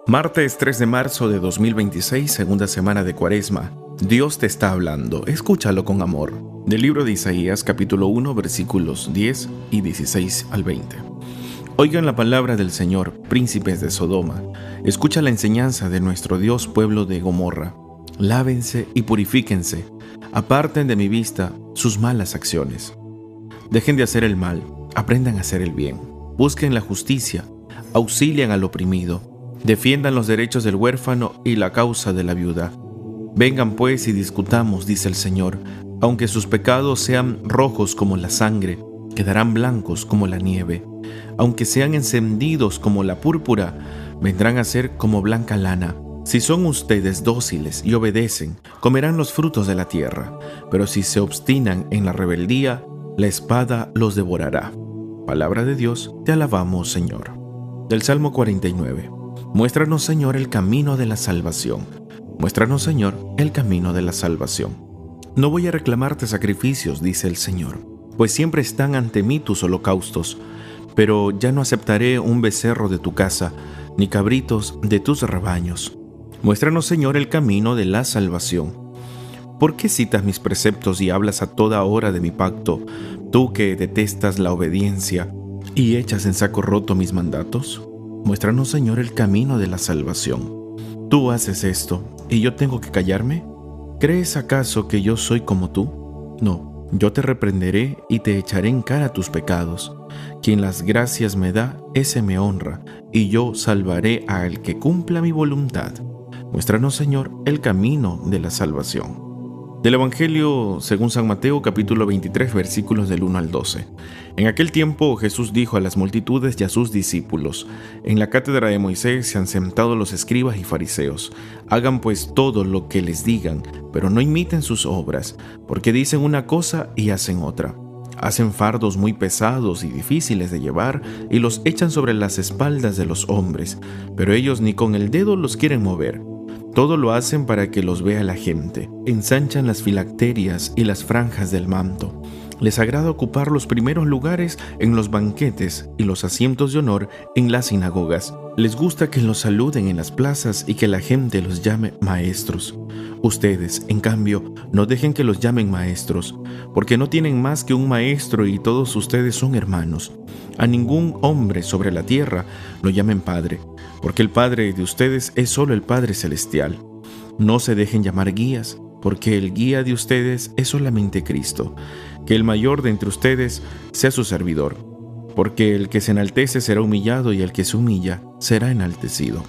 Martes 3 de marzo de 2026, segunda semana de Cuaresma. Dios te está hablando, escúchalo con amor. Del libro de Isaías, capítulo 1, versículos 10 y 16 al 20. Oigan la palabra del Señor, príncipes de Sodoma. Escucha la enseñanza de nuestro Dios, pueblo de Gomorra. Lávense y purifíquense. Aparten de mi vista sus malas acciones. Dejen de hacer el mal, aprendan a hacer el bien. Busquen la justicia, auxilien al oprimido. Defiendan los derechos del huérfano y la causa de la viuda. Vengan pues y discutamos, dice el Señor. Aunque sus pecados sean rojos como la sangre, quedarán blancos como la nieve. Aunque sean encendidos como la púrpura, vendrán a ser como blanca lana. Si son ustedes dóciles y obedecen, comerán los frutos de la tierra. Pero si se obstinan en la rebeldía, la espada los devorará. Palabra de Dios, te alabamos, Señor. Del Salmo 49. Muéstranos, Señor, el camino de la salvación. Muéstranos, Señor, el camino de la salvación. No voy a reclamarte sacrificios, dice el Señor, pues siempre están ante mí tus holocaustos. Pero ya no aceptaré un becerro de tu casa, ni cabritos de tus rebaños. Muéstranos, Señor, el camino de la salvación. ¿Por qué citas mis preceptos y hablas a toda hora de mi pacto, tú que detestas la obediencia y echas en saco roto mis mandatos? Muéstranos, Señor, el camino de la salvación. ¿Tú haces esto y yo tengo que callarme? ¿Crees acaso que yo soy como tú? No, yo te reprenderé y te echaré en cara tus pecados. Quien las gracias me da, ese me honra, y yo salvaré al que cumpla mi voluntad. Muéstranos, Señor, el camino de la salvación. Del Evangelio según San Mateo, capítulo 23, versículos del 1 al 12. En aquel tiempo Jesús dijo a las multitudes y a sus discípulos: En la cátedra de Moisés se han sentado los escribas y fariseos. Hagan pues todo lo que les digan, pero no imiten sus obras, porque dicen una cosa y hacen otra. Hacen fardos muy pesados y difíciles de llevar y los echan sobre las espaldas de los hombres, pero ellos ni con el dedo los quieren mover. Todo lo hacen para que los vea la gente. Ensanchan las filacterias y las franjas del manto. Les agrada ocupar los primeros lugares en los banquetes y los asientos de honor en las sinagogas. Les gusta que los saluden en las plazas y que la gente los llame maestros. Ustedes, en cambio, no dejen que los llamen maestros, porque no tienen más que un maestro y todos ustedes son hermanos. A ningún hombre sobre la tierra lo llamen padre, porque el Padre de ustedes es solo el Padre Celestial. No se dejen llamar guías, porque el guía de ustedes es solamente Cristo. Que el mayor de entre ustedes sea su servidor, porque el que se enaltece será humillado y el que se humilla será enaltecido.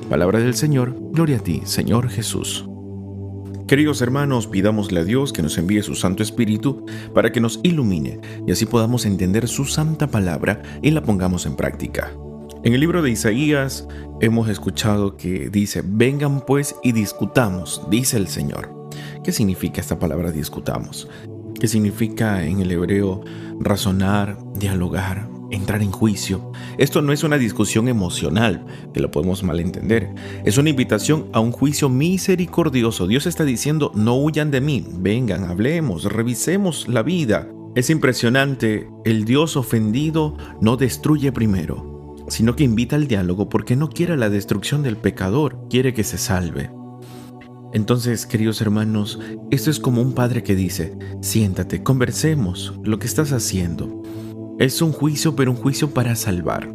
Palabra del Señor, gloria a ti, Señor Jesús. Queridos hermanos, pidámosle a Dios que nos envíe su Santo Espíritu para que nos ilumine y así podamos entender su santa palabra y la pongamos en práctica. En el libro de Isaías hemos escuchado que dice: vengan pues y discutamos, dice el Señor. ¿Qué significa esta palabra discutamos? ¿Qué significa en el hebreo razonar, dialogar, entrar en juicio? Esto no es una discusión emocional, que lo podemos malentender. Es una invitación a un juicio misericordioso. Dios está diciendo: no huyan de mí, vengan, hablemos, revisemos la vida. Es impresionante, el Dios ofendido no destruye primero, sino que invita al diálogo porque no quiere la destrucción del pecador, quiere que se salve. Entonces, queridos hermanos, esto es como un padre que dice: siéntate, conversemos lo que estás haciendo. Es un juicio, pero un juicio para salvar.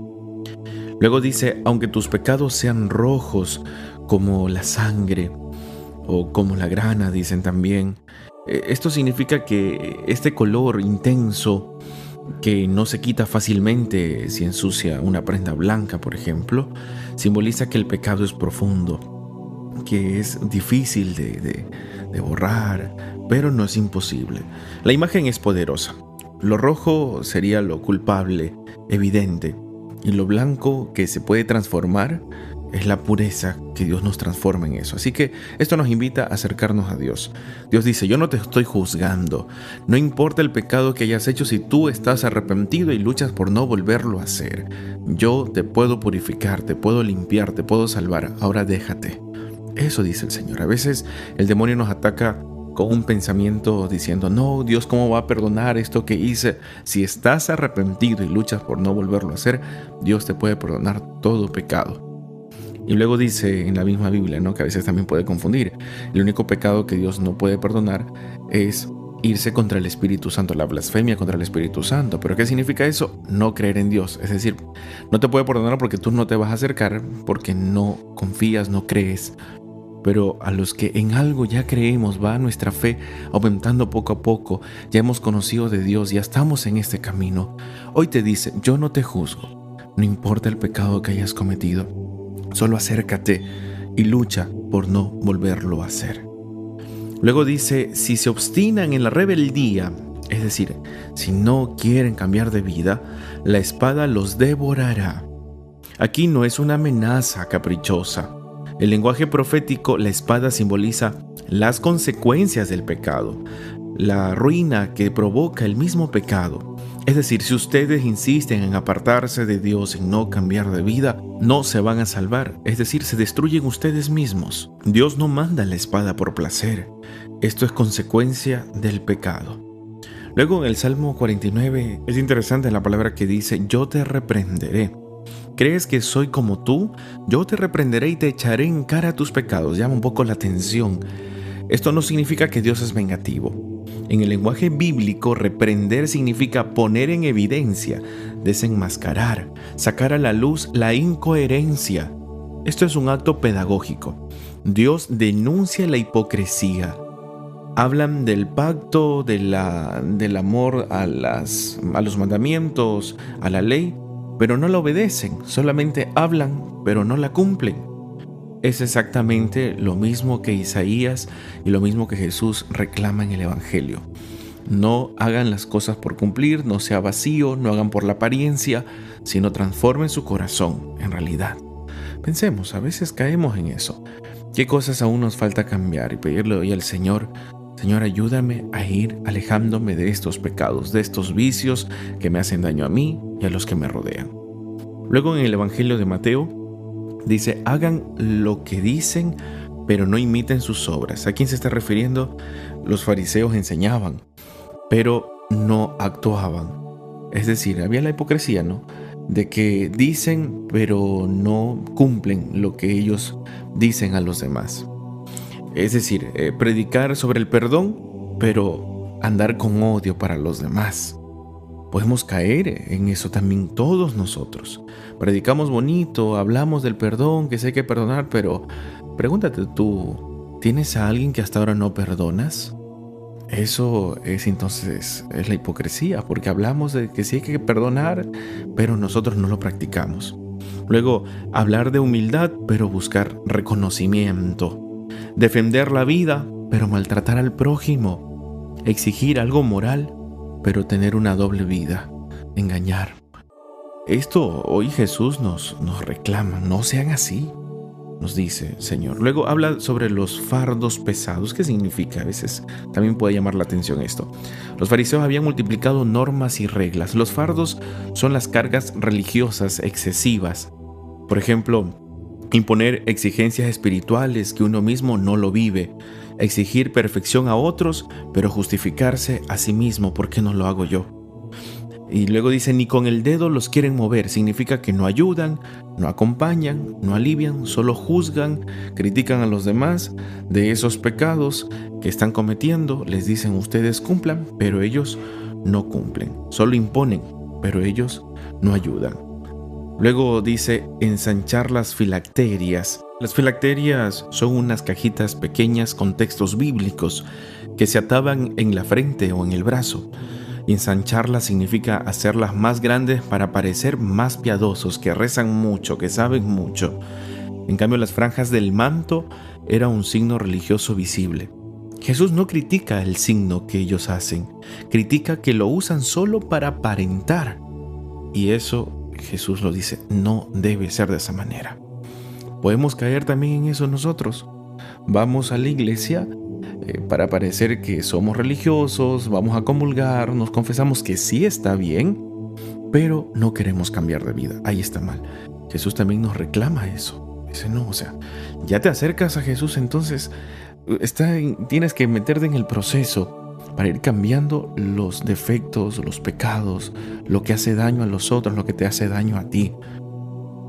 Luego dice: aunque tus pecados sean rojos como la sangre o como la grana, dicen también. Esto significa que este color intenso, que no se quita fácilmente si ensucia una prenda blanca, por ejemplo, simboliza que el pecado es profundo, que es difícil de borrar, pero no es imposible. La imagen es poderosa. Lo rojo sería lo culpable, evidente, y lo blanco que se puede transformar es la pureza, que Dios nos transforma en eso. Así que esto nos invita a acercarnos a Dios. Dios dice: yo no te estoy juzgando. No importa el pecado que hayas hecho, si tú estás arrepentido y luchas por no volverlo a hacer. Yo te puedo purificar, te puedo limpiar, te puedo salvar. Ahora déjate. Eso dice el Señor. A veces el demonio nos ataca con un pensamiento diciendo: no, Dios, ¿cómo va a perdonar esto que hice? Si estás arrepentido y luchas por no volverlo a hacer, Dios te puede perdonar todo pecado. Y luego dice en la misma Biblia, ¿no?, que a veces también puede confundir. El único pecado que Dios no puede perdonar es irse contra el Espíritu Santo, la blasfemia contra el Espíritu Santo. ¿Pero qué significa eso? No creer en Dios. Es decir, no te puede perdonar porque tú no te vas a acercar, porque no confías, no crees. Pero a los que en algo ya creemos, va nuestra fe aumentando poco a poco, ya hemos conocido de Dios, ya estamos en este camino. Hoy te dice, yo no te juzgo, no importa el pecado que hayas cometido, solo acércate y lucha por no volverlo a hacer. Luego dice, si se obstinan en la rebeldía, es decir, si no quieren cambiar de vida, la espada los devorará. Aquí no es una amenaza caprichosa. El lenguaje profético, la espada simboliza las consecuencias del pecado, la ruina que provoca el mismo pecado. Es decir, si ustedes insisten en apartarse de Dios, en no cambiar de vida, no se van a salvar. Es decir, se destruyen ustedes mismos. Dios no manda la espada por placer. Esto es consecuencia del pecado. Luego en el Salmo 49 es interesante la palabra que dice, yo te reprenderé. ¿Crees que soy como tú? Yo te reprenderé y te echaré en cara tus pecados. Llama un poco la atención. Esto no significa que Dios es vengativo. En el lenguaje bíblico, reprender significa poner en evidencia, desenmascarar, sacar a la luz la incoherencia. Esto es un acto pedagógico. Dios denuncia la hipocresía. Hablan del pacto, del amor a los mandamientos, a la ley, pero no la obedecen, solamente hablan, pero no la cumplen. Es exactamente lo mismo que Isaías y lo mismo que Jesús reclama en el Evangelio. No hagan las cosas por cumplir, no sea vacío, no hagan por la apariencia, sino transformen su corazón en realidad. Pensemos, a veces caemos en eso. ¿Qué cosas aún nos falta cambiar? Y pedirle hoy al Señor, Señor, ayúdame a ir alejándome de estos pecados, de estos vicios que me hacen daño a mí y a los que me rodean. Luego en el Evangelio de Mateo dice, hagan lo que dicen, pero no imiten sus obras. ¿A quién se está refiriendo? Los fariseos enseñaban, pero no actuaban. Es decir, había la hipocresía, ¿no?, de que dicen, pero no cumplen lo que ellos dicen a los demás. Es decir, predicar sobre el perdón, pero andar con odio para los demás. Podemos caer en eso también todos nosotros. Predicamos bonito, hablamos del perdón, que sé que perdonar, pero pregúntate tú, ¿tienes a alguien que hasta ahora no perdonas? Eso es entonces la hipocresía, porque hablamos de que sí hay que perdonar, pero nosotros no lo practicamos. Luego, hablar de humildad, pero buscar reconocimiento. Defender la vida, pero maltratar al prójimo. Exigir algo moral, pero tener una doble vida. Engañar. Esto hoy Jesús nos reclama. No sean así, nos dice Señor. Luego habla sobre los fardos pesados. ¿Qué significa? A veces también puede llamar la atención esto. Los fariseos habían multiplicado normas y reglas. Los fardos son las cargas religiosas excesivas. Por ejemplo, imponer exigencias espirituales que uno mismo no lo vive, exigir perfección a otros, pero justificarse a sí mismo, ¿por qué no lo hago yo? Y luego dice, ni con el dedo los quieren mover, significa que no ayudan, no acompañan, no alivian, solo juzgan, critican a los demás de esos pecados que están cometiendo, les dicen ustedes cumplan, pero ellos no cumplen, solo imponen, pero ellos no ayudan. Luego dice ensanchar las filacterias. Las filacterias son unas cajitas pequeñas con textos bíblicos que se ataban en la frente o en el brazo. Ensancharlas significa hacerlas más grandes para parecer más piadosos, que rezan mucho, que saben mucho. En cambio, las franjas del manto era un signo religioso visible. Jesús no critica el signo que ellos hacen, critica que lo usan solo para aparentar. Y eso Jesús lo dice, no debe ser de esa manera. Podemos caer también en eso nosotros. Vamos a la iglesia para parecer que somos religiosos, vamos a comulgar, nos confesamos que sí está bien, pero no queremos cambiar de vida. Ahí está mal. Jesús también nos reclama eso. Dice, no, ya te acercas a Jesús, entonces tienes que meterte en el proceso para ir cambiando los defectos, los pecados, lo que hace daño a los otros, lo que te hace daño a ti.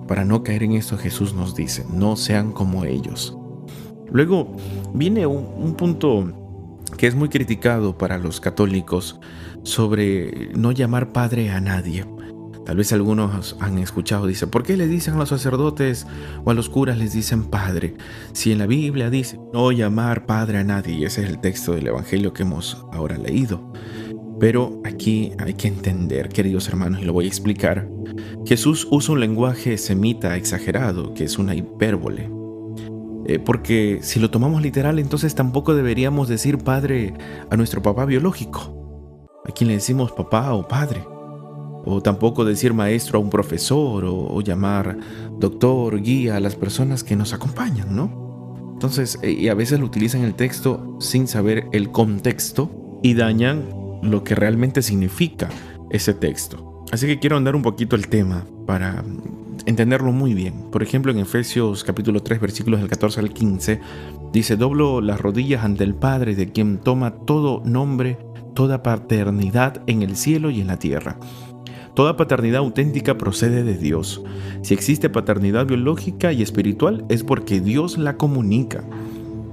para no caer en esto, Jesús nos dice, no sean como ellos. Luego viene un punto que es muy criticado para los católicos sobre no llamar padre a nadie. Tal vez algunos han escuchado, dice, ¿por qué le dicen a los sacerdotes o a los curas les dicen padre? Si en la Biblia dice no llamar padre a nadie, y ese es el texto del Evangelio que hemos ahora leído. Pero aquí hay que entender, queridos hermanos, y lo voy a explicar. Jesús usa un lenguaje semita exagerado, que es una hipérbole. Porque si lo tomamos literal, entonces tampoco deberíamos decir padre a nuestro papá biológico, a quien le decimos papá o padre. O tampoco decir maestro a un profesor o llamar doctor, guía a las personas que nos acompañan, ¿no? Entonces, y a veces lo utilizan el texto sin saber el contexto y dañan lo que realmente significa ese texto. Así que quiero andar un poquito el tema para entenderlo muy bien. Por ejemplo, en Efesios capítulo 3, versículos del 14 al 15, dice, doblo las rodillas ante el Padre, de quien toma todo nombre, toda paternidad en el cielo y en la tierra. Toda paternidad auténtica procede de Dios. Si existe paternidad biológica y espiritual, es porque Dios la comunica.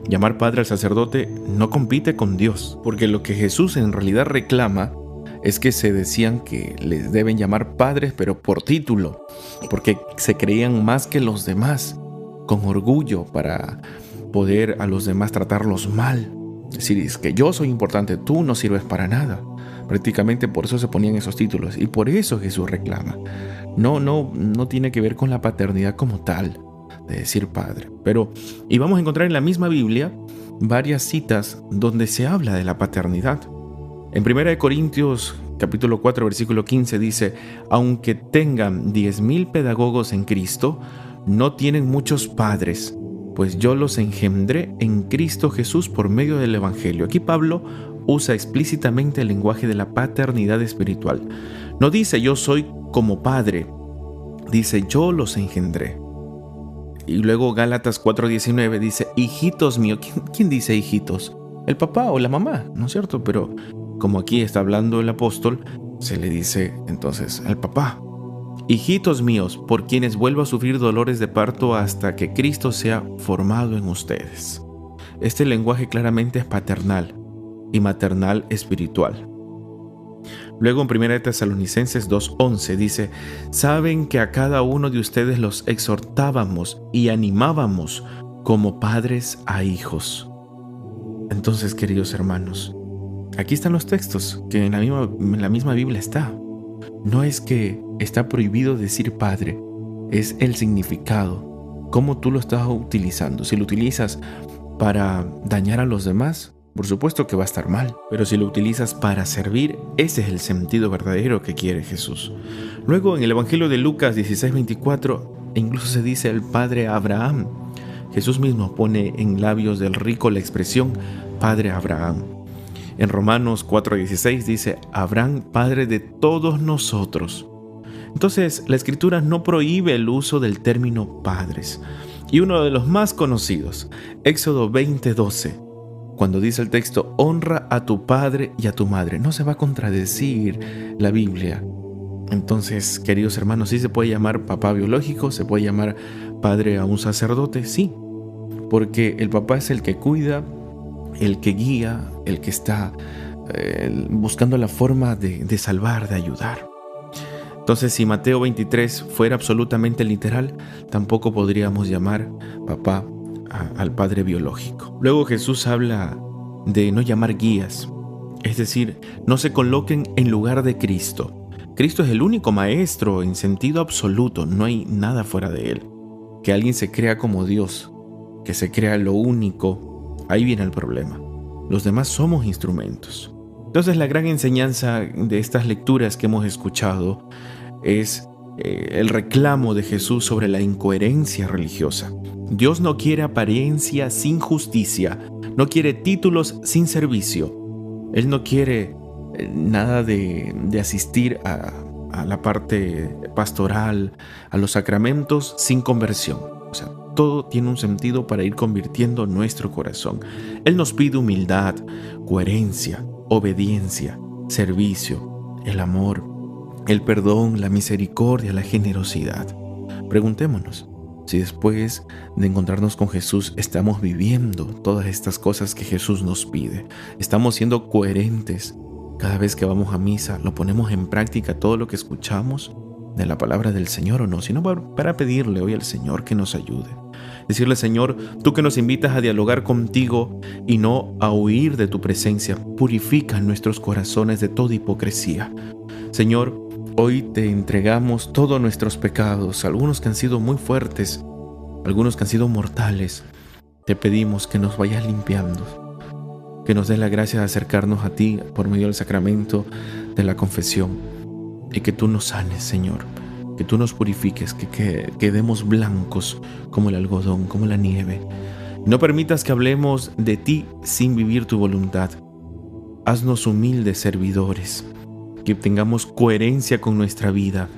Llamar padre al sacerdote no compite con Dios, porque lo que Jesús en realidad reclama es que se decían que les deben llamar padres, pero por título, porque se creían más que los demás, con orgullo para poder a los demás tratarlos mal. Es decir, es que yo soy importante, tú no sirves para nada. Prácticamente por eso se ponían esos títulos y por eso Jesús reclama. No tiene que ver con la paternidad como tal, de decir padre. Pero, y vamos a encontrar en la misma Biblia varias citas donde se habla de la paternidad. En 1 Corintios capítulo 4 versículo 15 dice, aunque tengan 10,000 pedagogos en Cristo, no tienen muchos padres, pues yo los engendré en Cristo Jesús por medio del Evangelio. Aquí Pablo usa explícitamente el lenguaje de la paternidad espiritual. No dice yo soy como padre, dice yo los engendré. Y luego Gálatas 4:19 dice, hijitos míos. ¿Quién dice hijitos? El papá o la mamá, ¿no es cierto? Pero como aquí está hablando el apóstol, se le dice entonces al papá. Hijitos míos, por quienes vuelvo a sufrir dolores de parto hasta que Cristo sea formado en ustedes. Este lenguaje claramente es paternal y maternal espiritual. Luego en 1 Tesalonicenses 2:11 dice, saben que a cada uno de ustedes los exhortábamos y animábamos como padres a hijos. Entonces, queridos hermanos, aquí están los textos que en la misma Biblia está. No es que está prohibido decir padre, es el significado, cómo tú lo estás utilizando. Si lo utilizas para dañar a los demás, por supuesto que va a estar mal, pero si lo utilizas para servir, ese es el sentido verdadero que quiere Jesús. Luego en el Evangelio de Lucas 16:24, incluso se dice el padre Abraham. Jesús mismo pone en labios del rico la expresión padre Abraham. En Romanos 4:16 dice Abraham, padre de todos nosotros. Entonces la Escritura no prohíbe el uso del término padres. Y uno de los más conocidos, Éxodo 20:12, cuando dice el texto, honra a tu padre y a tu madre. No se va a contradecir la Biblia. Entonces, queridos hermanos, sí se puede llamar papá biológico, se puede llamar padre a un sacerdote, sí. Porque el papá es el que cuida, el que guía, el que está buscando la forma de salvar, de ayudar. Entonces, si Mateo 23 fuera absolutamente literal, tampoco podríamos llamar papá al padre biológico. Luego Jesús habla de no llamar guías, es decir, no se coloquen en lugar de Cristo. Cristo es el único maestro en sentido absoluto, no hay nada fuera de él. Que alguien se crea como Dios, que se crea lo único, ahí viene el problema. Los demás somos instrumentos. Entonces la gran enseñanza de estas lecturas que hemos escuchado es el reclamo de Jesús sobre la incoherencia religiosa. Dios no quiere apariencia sin justicia, no quiere títulos sin servicio. Él no quiere nada de asistir a la parte pastoral, a los sacramentos sin conversión. O sea, todo tiene un sentido para ir convirtiendo nuestro corazón. Él nos pide humildad, coherencia, obediencia, servicio, el amor, el perdón, la misericordia, la generosidad. Preguntémonos si después de encontrarnos con Jesús estamos viviendo todas estas cosas que Jesús nos pide. Estamos siendo coherentes cada vez que vamos a misa, lo ponemos en práctica todo lo que escuchamos de la palabra del Señor o no, sino para pedirle hoy al Señor que nos ayude. Decirle: Señor, tú que nos invitas a dialogar contigo y no a huir de tu presencia, purifica nuestros corazones de toda hipocresía. Señor, hoy te entregamos todos nuestros pecados, algunos que han sido muy fuertes, algunos que han sido mortales. Te pedimos que nos vayas limpiando, que nos des la gracia de acercarnos a ti por medio del sacramento de la confesión y que tú nos sanes, Señor, que tú nos purifiques, que quedemos blancos como el algodón, como la nieve. No permitas que hablemos de ti sin vivir tu voluntad. Haznos humildes servidores, que tengamos coherencia con nuestra vida,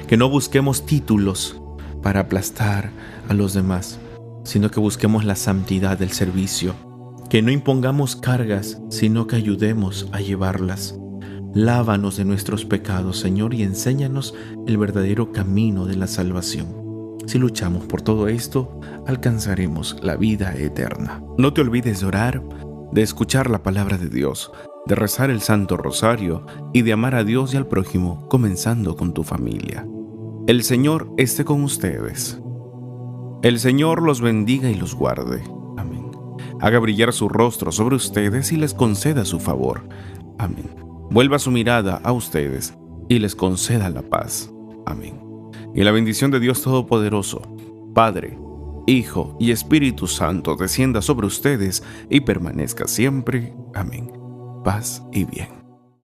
que no busquemos títulos para aplastar a los demás, sino que busquemos la santidad del servicio, que no impongamos cargas, sino que ayudemos a llevarlas. Lávanos de nuestros pecados, Señor, y enséñanos el verdadero camino de la salvación. Si luchamos por todo esto, alcanzaremos la vida eterna. No te olvides de orar, de escuchar la palabra de Dios, de rezar el Santo Rosario y de amar a Dios y al prójimo, comenzando con tu familia. El Señor esté con ustedes. El Señor los bendiga y los guarde. Amén. Haga brillar su rostro sobre ustedes y les conceda su favor. Amén. Vuelva su mirada a ustedes y les conceda la paz. Amén. Y la bendición de Dios Todopoderoso, Padre, Hijo y Espíritu Santo descienda sobre ustedes y permanezca siempre. Amén. Paz y bien.